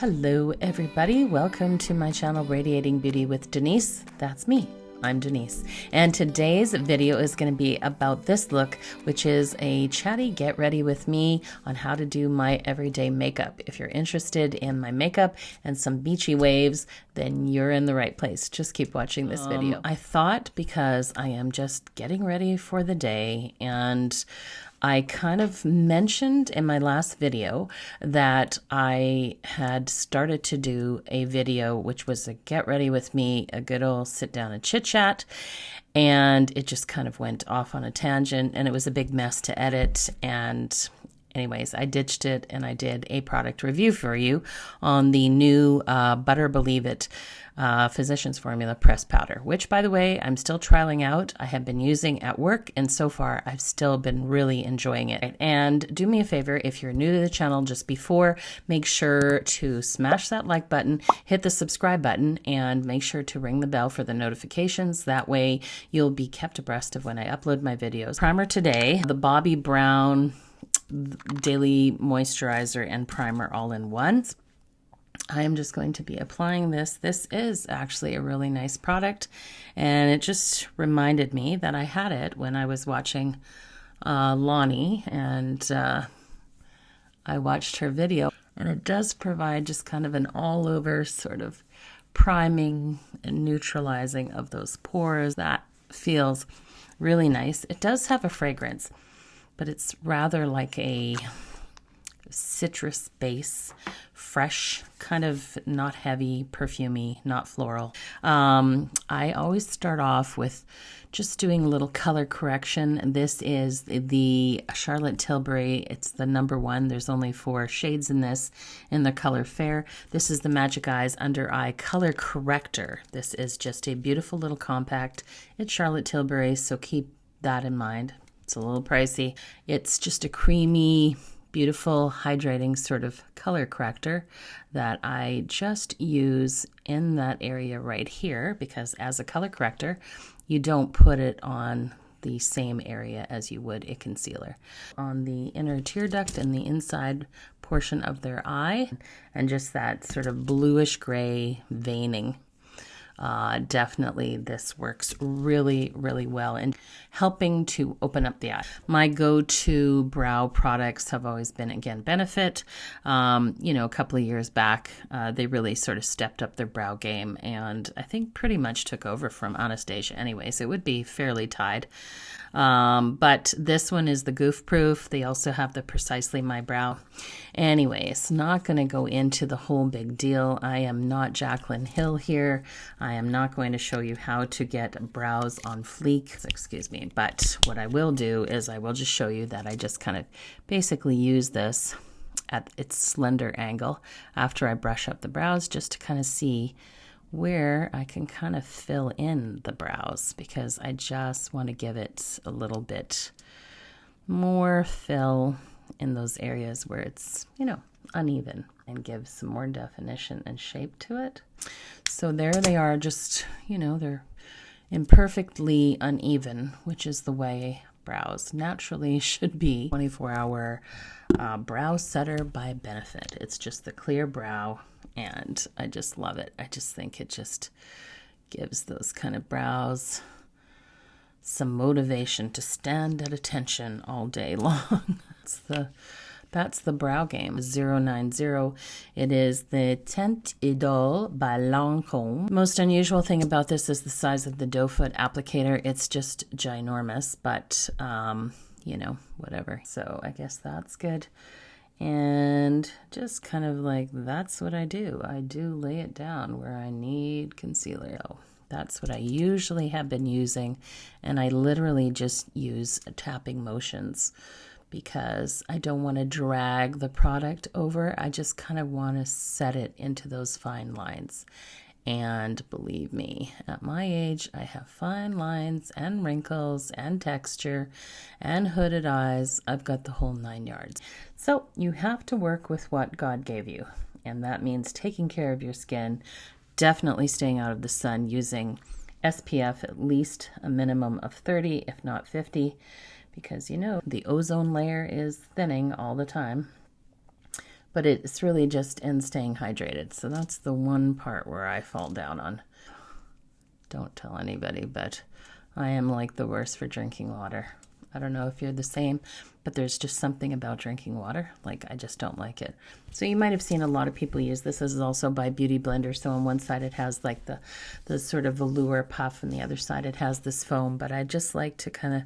Hello everybody, welcome to my channel Radiating Beauty with Denise. That's me, I'm Denise. And today's video is going to be about this look, which is a chatty get ready with me on how to do my everyday makeup. If you're interested in my makeup and some beachy waves, then you're in the right place. Just keep watching this video. I thought because I am just getting ready for the day, and I kind of mentioned in my last video that I had started to do a video which was a get ready with me, a good old sit down and chit chat, and it just kind of went off on a tangent and it was a big mess to edit. And anyways, I ditched it and I did a product review for you on the new Butter Believe It Physicians Formula Press Powder, which, by the way, I'm still trialing out. I have been using at work, and so far I've still been really enjoying it. And do me a favor, if you're new to the channel, just before, make sure to smash that like button, hit the subscribe button, and make sure to ring the bell for the notifications. That way you'll be kept abreast of when I upload my videos. Primer today, the BOBBI Brown Daily Moisturizer and Primer all in one. I am just going to be applying this. This is actually a really nice product, and it just reminded me that I had it when I was watching Lonnie, and I watched her video, and it does provide just kind of an all-over sort of priming and neutralizing of those pores. That feels really nice. It does have a fragrance, but it's rather like a citrus base, fresh, kind of not heavy, perfumey, not floral. I always start off with just doing a little color correction. This is the Charlotte Tilbury. It's the #1. There's only 4 shades in this, in the color Fair. This is the Magic Eyes Under Eye Color Corrector. This is just a beautiful little compact. It's Charlotte Tilbury, so keep that in mind. It's a little pricey. It's just a creamy, beautiful, hydrating sort of color corrector that I just use in that area right here, because as a color corrector, you don't put it on the same area as you would a concealer. On the inner tear duct and the inside portion of their eye, and just that sort of bluish gray veining. Definitely this works really, really well in helping to open up the eye. My go-to brow products have always been, again, Benefit. You know, a couple of years back, they really sort of stepped up their brow game, and I think pretty much took over from Anastasia anyways. It would be fairly tied. But this one is the Goof Proof. They also have the Precisely My Brow. Anyways, not going to go into the whole big deal. I am not JACLYN Hill here. I am not going to show you how to get brows on fleek, excuse me, but what I will do is I will just show you that I just kind of basically use this at its slender angle after I brush up the brows, just to kind of see where I can kind of fill in the brows, because I just want to give it a little bit more fill in those areas where it's, you know, uneven, and give some more definition and shape to it. So there they are, just, you know, they're imperfectly uneven, which is the way brows naturally should be. 24-hour brow setter by Benefit. It's just the clear brow, and I just love it. I just think it just gives those kind of brows some motivation to stand at attention all day long. That's the brow game. 090. It is the Teint Idole by Lancôme. Most unusual thing about this is the size of the doe foot applicator. It's just ginormous, but you know, whatever. So I guess that's good. And just kind of like, that's what I do. I do lay it down where I need concealer. So that's what I usually have been using, and I literally just use tapping motions because I don't want to drag the product over. I just kind of want to set it into those fine lines. And believe me, at my age, I have fine lines and wrinkles and texture and hooded eyes. I've got the whole 9 yards. So you have to work with what God gave you, and that means taking care of your skin, definitely staying out of the sun, using SPF at least a minimum of 30, if not 50, because, you know, the ozone layer is thinning all the time. but it's really just in staying hydrated. So that's the one part where I fall down on. Don't tell anybody, but I am like the worst for drinking water. I don't know if you're the same, but there's just something about drinking water. Like, I just don't like it. So you might have seen a lot of people use this. This is also by Beauty Blender. So on one side it has like the sort of velour puff, and the other side it has this foam. But I just like to kind of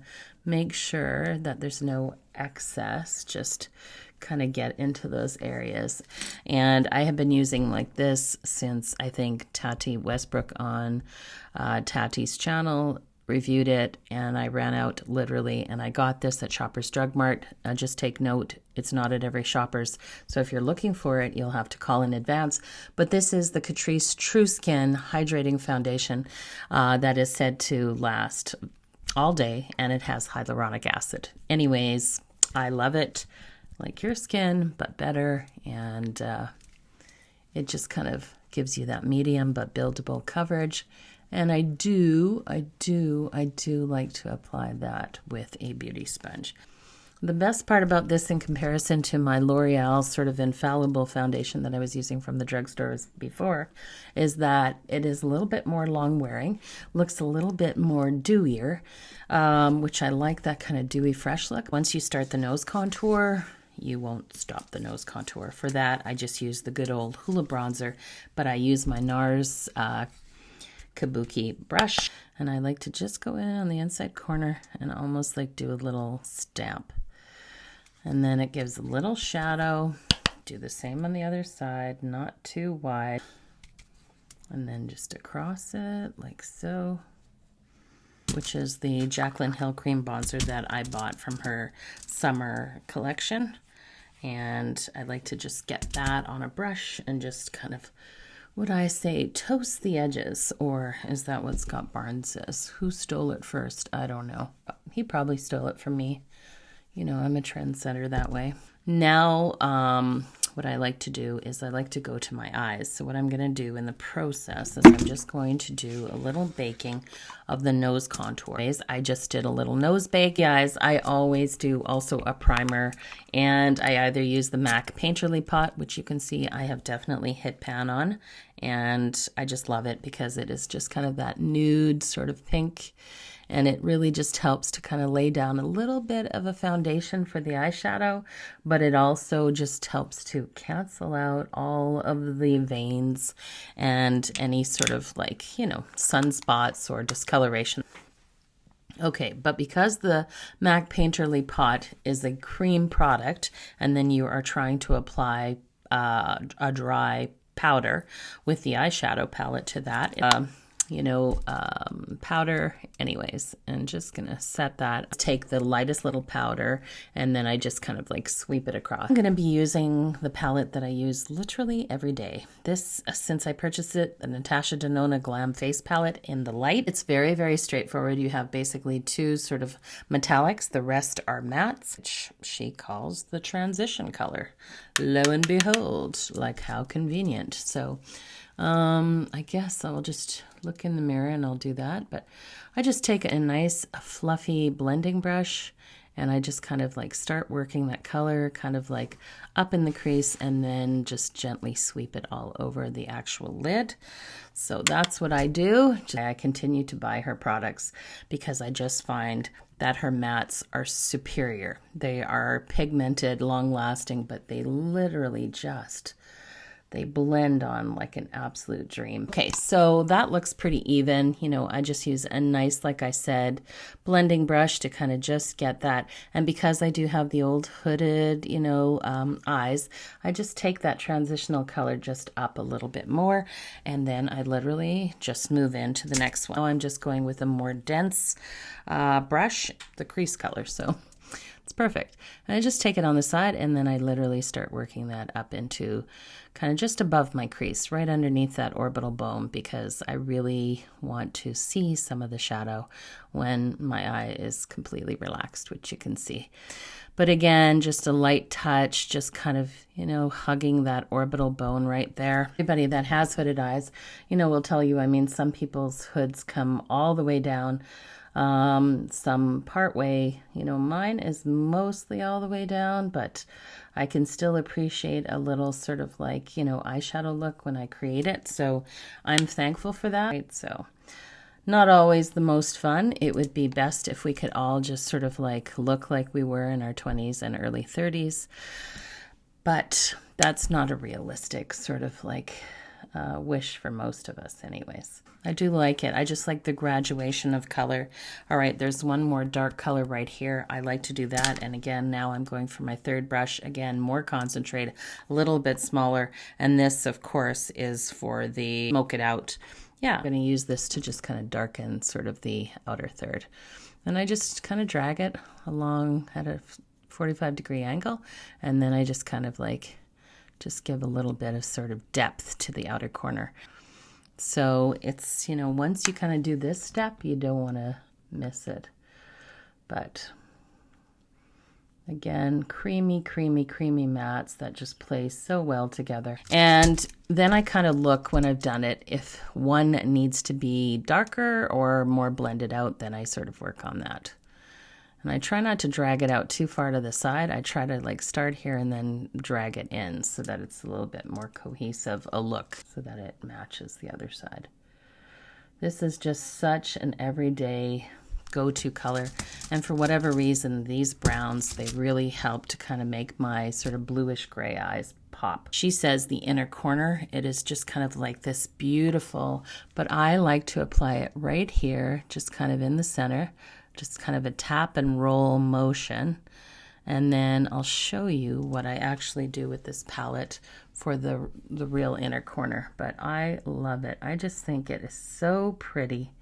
make sure that there's no excess, just kind of get into those areas. And I have been using like this since I think Tati Westbrook on Tati's channel reviewed it, and I ran out literally, and I got this at Shoppers Drug Mart. Just take note, it's not at every Shoppers, so if you're looking for it, you'll have to call in advance. But this is the CATRICE True Skin Hydrating Foundation that is said to last all day, and it has hyaluronic acid. Anyways, I love it, like your skin, but better, and it just kind of gives you that medium but buildable coverage. And I do like to apply that with a beauty sponge. The best part about this in comparison to my L'Oreal sort of infallible foundation that I was using from the drugstores before is that it is a little bit more long wearing, looks a little bit more dewier, which I like that kind of dewy fresh look. Once you start the nose contour, you won't stop the nose contour. For that, I just use the good old HOOLA bronzer, but I use my NARS Kabuki brush, and I like to just go in on the inside corner and almost like do a little stamp, and then it gives a little shadow. Do the same on the other side, not too wide, and then just across it like so, which is the JACLYN Hill Cream Bronzer that I bought from her summer collection. And I like to just get that on a brush and just kind of, would I say, toast the edges? Or is that what Scott Barnes says? Who stole it first? I don't know. He probably stole it from me. You know, I'm a trendsetter that way. Now, what I like to do is I like to go to my eyes. So what I'm going to do in the process is I'm just going to do a little baking of the nose contour. I just did a little nose bake. Guys, I always do also a primer, and I either use the MAC Painterly Pot, which you can see I have definitely hit pan on, and I just love it because it is just kind of that nude sort of pink. And it really just helps to kind of lay down a little bit of a foundation for the eyeshadow, but it also just helps to cancel out all of the veins and any sort of like, you know, sunspots or discoloration. Okay, but because the MAC Painterly Pot is a cream product, and then you are trying to apply a dry powder with the eyeshadow palette to that, powder anyways, and just gonna set that. Take the lightest little powder, and then I just kind of like sweep it across. I'm gonna be using the palette that I use literally every day. This, since I purchased it, the Natasha Denona Glam Face Palette in the light. It's very, very straightforward. You have basically two sort of metallics. The rest are mattes, which she calls the transition color. Lo and behold, like how convenient. So I guess I'll just look in the mirror and I'll do that. But I just take a nice fluffy blending brush, and I just kind of like start working that color kind of like up in the crease, and then just gently sweep it all over the actual lid. So that's what I do. I continue to buy her products because I just find that her mattes are superior. They are pigmented, long lasting, but they literally just, they blend on like an absolute dream. Okay, so that looks pretty even. You know, I just use a nice, like I said, blending brush to kind of just get that. And because I do have the old hooded, eyes, I just take that transitional color just up a little bit more. And then I literally just move into the next one. Now I'm just going with a more dense brush, the crease color. So it's perfect. And I just take it on the side, and then I literally start working that up into kind of just above my crease, right underneath that orbital bone, because I really want to see some of the shadow when my eye is completely relaxed, which you can see. But again, just a light touch, just kind of, hugging that orbital bone right there. Everybody that has hooded eyes, will tell you, some people's hoods come all the way down some part way. You know, mine is mostly all the way down, but I can still appreciate a little sort of like, you know, eyeshadow look when I create it. So I'm thankful for that. Right, so not always the most fun. It would be best if we could all just sort of like look like we were in our 20s and early 30s. But that's not a realistic sort of like wish for most of us anyways. I do like it. I just like the graduation of color. All right, there's one more dark color right here. I like to do that. And again, now I'm going for my third brush. Again, more concentrated, a little bit smaller. And this, of course, is for the smoke it out. Yeah, I'm going to use this to just kind of darken sort of the outer third. And I just kind of drag it along at a 45-degree angle. And then I just kind of like just give a little bit of sort of depth to the outer corner. So it's, you know, once you kind of do this step, you don't want to miss it. But again, creamy, creamy, creamy mattes that just play so well together. And then I kind of look when I've done it, if one needs to be darker or more blended out, then I sort of work on that. And I try not to drag it out too far to the side. I try to like start here and then drag it in so that it's a little bit more cohesive a look, so that it matches the other side. This is just such an everyday go-to color. And for whatever reason, these browns, they really help to kind of make my sort of bluish gray eyes pop. She says the inner corner, it is just kind of like this beautiful, but I like to apply it right here, just kind of in the center. Just kind of a tap and roll motion. And then I'll show you what I actually do with this palette for the real inner corner. But I love it. I just think it is so pretty.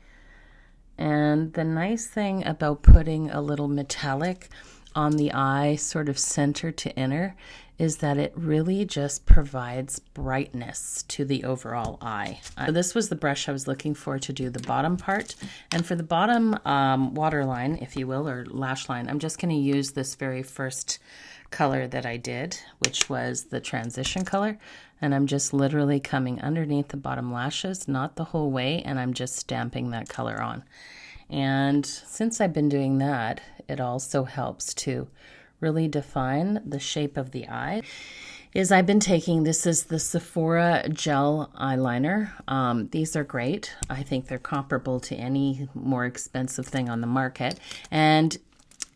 And the nice thing about putting a little metallic on the eye, sort of center to inner, is that it really just provides brightness to the overall eye. So this was the brush I was looking for to do the bottom part. And for the bottom waterline, if you will, or lash line, I'm just going to use this very first color that I did, which was the transition color. And I'm just literally coming underneath the bottom lashes, not the whole way, and I'm just stamping that color on. And since I've been doing that, it also helps to really define the shape of the eye. I've been taking, this is the Sephora gel eyeliner. These are great. I think they're comparable to any more expensive thing on the market. And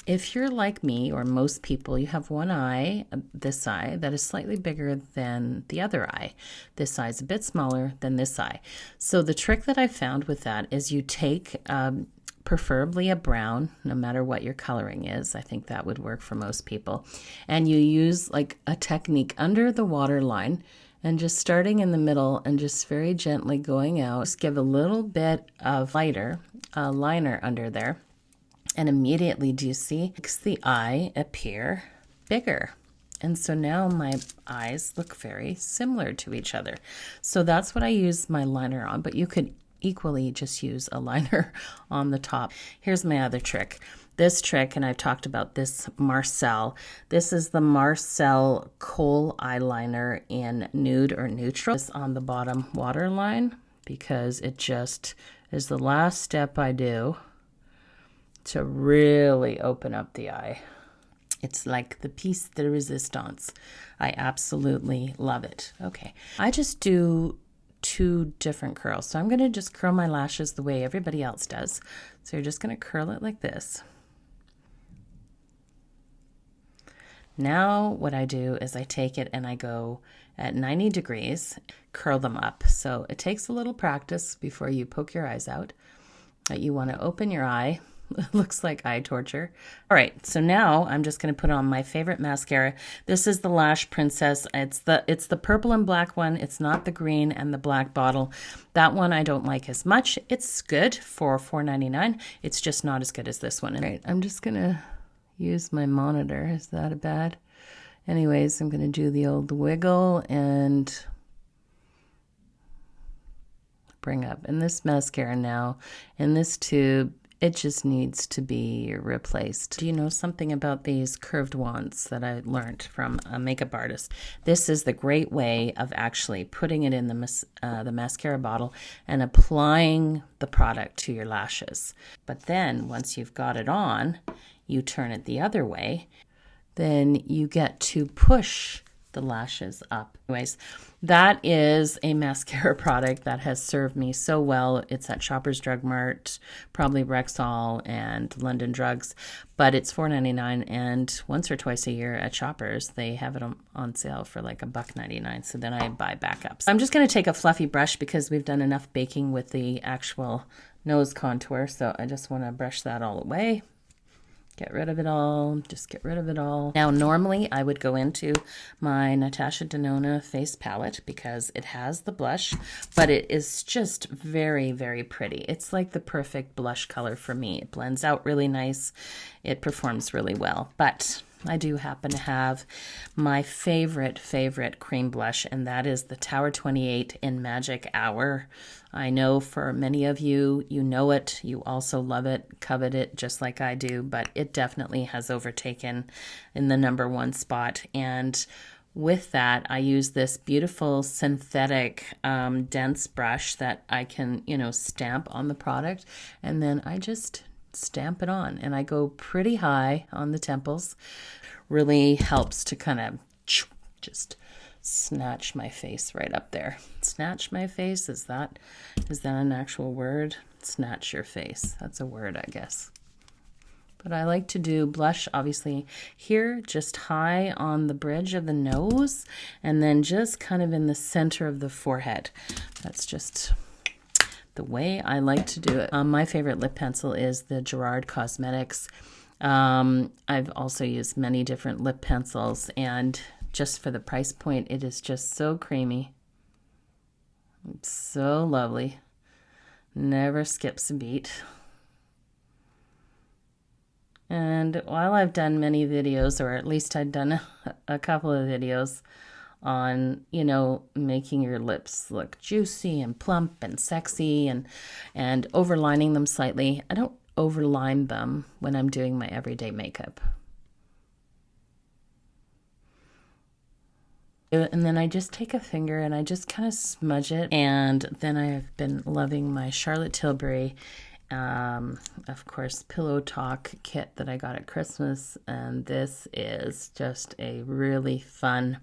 if you're like me or most people, you have one eye, this eye, that is slightly bigger than the other eye. This eye is a bit smaller than this eye. So the trick that I found with that is you take preferably a brown, no matter what your coloring is. I think that would work for most people. And you use like a technique under the waterline and just starting in the middle and just very gently going out. Just give a little bit of lighter liner under there. And immediately, do you see, makes the eye appear bigger. And so now my eyes look very similar to each other. So that's what I use my liner on, but you could equally just use a liner on the top. Here's my other trick. This trick, and I've talked about this Marcel. This is the Marcel Kohl eyeliner in nude or neutral. It's on the bottom waterline because it just is the last step I do to really open up the eye. It's like the piece de resistance. I absolutely love it. Okay, I just do two different curls. So I'm going to just curl my lashes the way everybody else does. So you're just going to curl it like this. Now what I do is I take it and I go at 90 degrees, curl them up. So it takes a little practice before you poke your eyes out. You want to open your eye. It looks like eye torture. All right, so now I'm just going to put on my favorite mascara. This is the Lash Princess. It's the purple and black one. It's not the green and the black bottle. That one I don't like as much. It's good for $4.99. It's just not as good as this one. All right, I'm just going to use my monitor. Is that a bad? Anyways, I'm going to do the old wiggle and bring up. And this mascara now in this tube It just needs to be replaced. Do you know something about these curved wands that I learned from a makeup artist? This is the great way of actually putting it in the mascara bottle and applying the product to your lashes. But then once you've got it on, you turn it the other way, then you get to push the lashes up. Anyways, that is a mascara product that has served me so well. It's at Shoppers Drug Mart, probably Rexall and London Drugs, but it's $4.99, and once or twice a year at Shoppers they have it on sale for like $1.99. So then I buy backups. I'm just going to take a fluffy brush because we've done enough baking with the actual nose contour, so I just want to brush that all away. Get rid of it all. Just get rid of it all. Now, normally I would go into my Natasha Denona face palette because it has the blush, but it is just very, very pretty. It's like the perfect blush color for me. It blends out really nice. It performs really well. But I do happen to have my favorite cream blush, and that is the Tower 28 in Magic Hour. I know for many of you, you know it, you also love it, covet it just like I do, but it definitely has overtaken in the #1 spot. And with that, I use this beautiful synthetic dense brush that I can, stamp on the product, and then I just stamp it on, and I go pretty high on the temples. Really helps to kind of just snatch my face right up there. Snatch my face, is that an actual word? Snatch your face, that's a word, I guess. But I like to do blush, obviously, here, just high on the bridge of the nose, and then just kind of in the center of the forehead. That's just the way I like to do it. My favorite lip pencil is the Gerard Cosmetics. I've also used many different lip pencils, and just for the price point, it is just so creamy. It's so lovely. Never skips a beat. And while I've done many videos, or at least I've done a couple of videos on, making your lips look juicy and plump and sexy and overlining them slightly, I don't overline them when I'm doing my everyday makeup. And then I just take a finger and I just kind of smudge it. And then I have been loving my Charlotte Tilbury, of course, Pillow Talk kit that I got at Christmas. And this is just a really fun,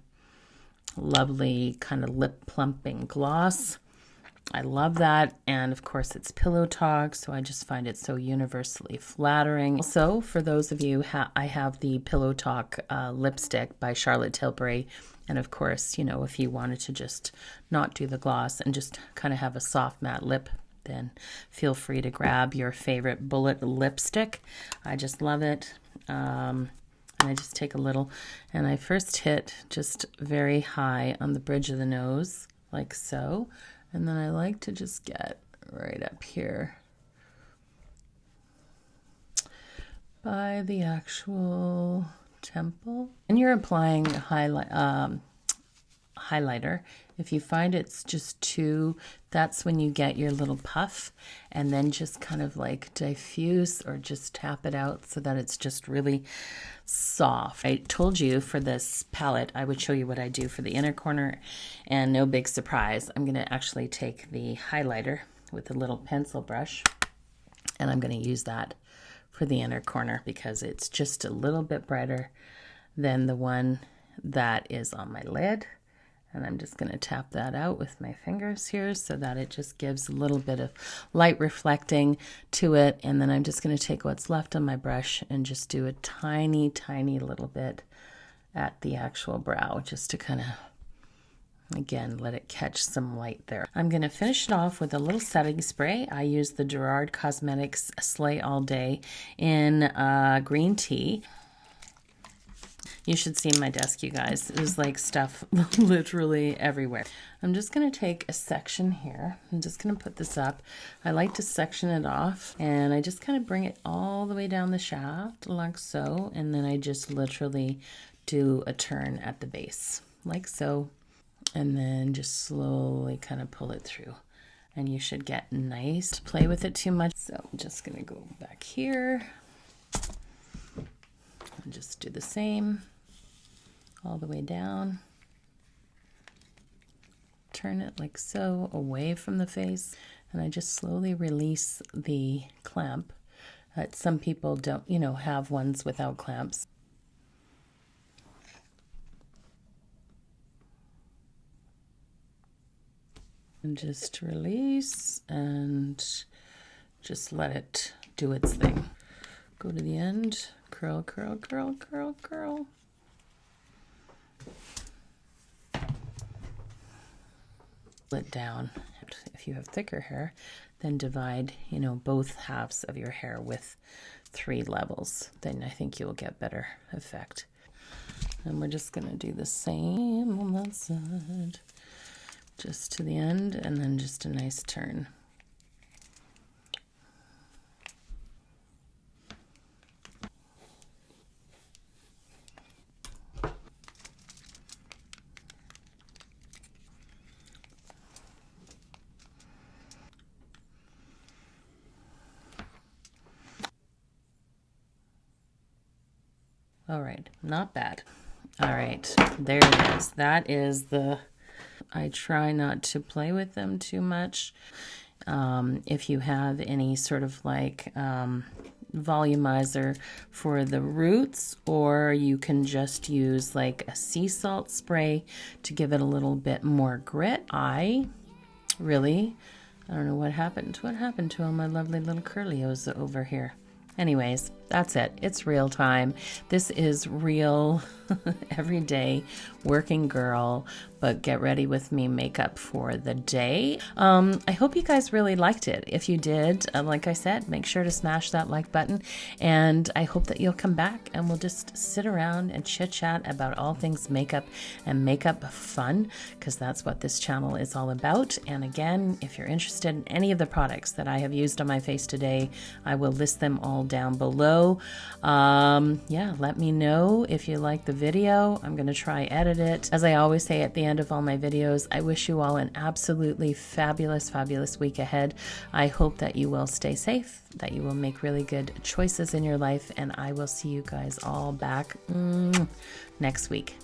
lovely kind of lip plumping gloss. I love that. And of course it's Pillow Talk, so I just find it so universally flattering. Also, for those of you, I have the Pillow Talk lipstick by Charlotte Tilbury. And of course, if you wanted to just not do the gloss and just kind of have a soft matte lip, then feel free to grab your favorite bullet lipstick. I just love it. And I just take a little, and I first hit just very high on the bridge of the nose, like so. And then I like to just get right up here by the actual temple. And you're applying highlighter. If you find it's just too, that's when you get your little puff, and then just kind of like diffuse or just tap it out so that it's just really soft. I told you for this palette I would show you what I do for the inner corner, and no big surprise, I'm going to actually take the highlighter with a little pencil brush, and I'm going to use that for the inner corner because it's just a little bit brighter than the one that is on my lid. And I'm just going to tap that out with my fingers here so that it just gives a little bit of light reflecting to it. And then I'm just going to take what's left on my brush and just do a tiny, tiny little bit at the actual brow, just to kind of, again, let it catch some light there. I'm going to finish it off with a little setting spray. I use the Gerard Cosmetics Slay All Day in green tea. You should see my desk, you guys. There's like stuff literally everywhere. I'm just going to take a section here. I'm just going to put this up. I like to section it off, and I just kind of bring it all the way down the shaft like so, and then I just literally do a turn at the base like so, and then just slowly kind of pull it through. and you should get nice. To play with it too much. So I'm just gonna go back here and just do the same all the way down. Turn it like so away from the face, and I just slowly release the clamp. Some people don't, you know, have ones without clamps. And just release and just let it do its thing. Go to the end, curl, curl, curl, curl, curl. It down. If you have thicker hair, then divide, you know, both halves of your hair with 3 levels. Then I think you'll get better effect. And we're just gonna do the same on that side. Just to the end, and then just a nice turn. All right, not bad. All right, there it is. That is the, I try not to play with them too much. If you have any sort of like volumizer for the roots, or you can just use like a sea salt spray to give it a little bit more grit. I don't know what happened. What happened to all my lovely little curlios over here? Anyways, that's it. It's real time. This is real everyday working girl, but get ready with me makeup for the day. I hope you guys really liked it. If you did, like I said, make sure to smash that like button, and I hope that you'll come back and we'll just sit around and chit chat about all things makeup and makeup fun, because that's what this channel is all about. And again, if you're interested in any of the products that I have used on my face today, I will list them all down below. Yeah, let me know if you like the video. I'm going to try edit it. As I always say at the end of all my videos, I wish you all an absolutely fabulous, fabulous week ahead. I hope that you will stay safe, that you will make really good choices in your life, and I will see you guys all back next week.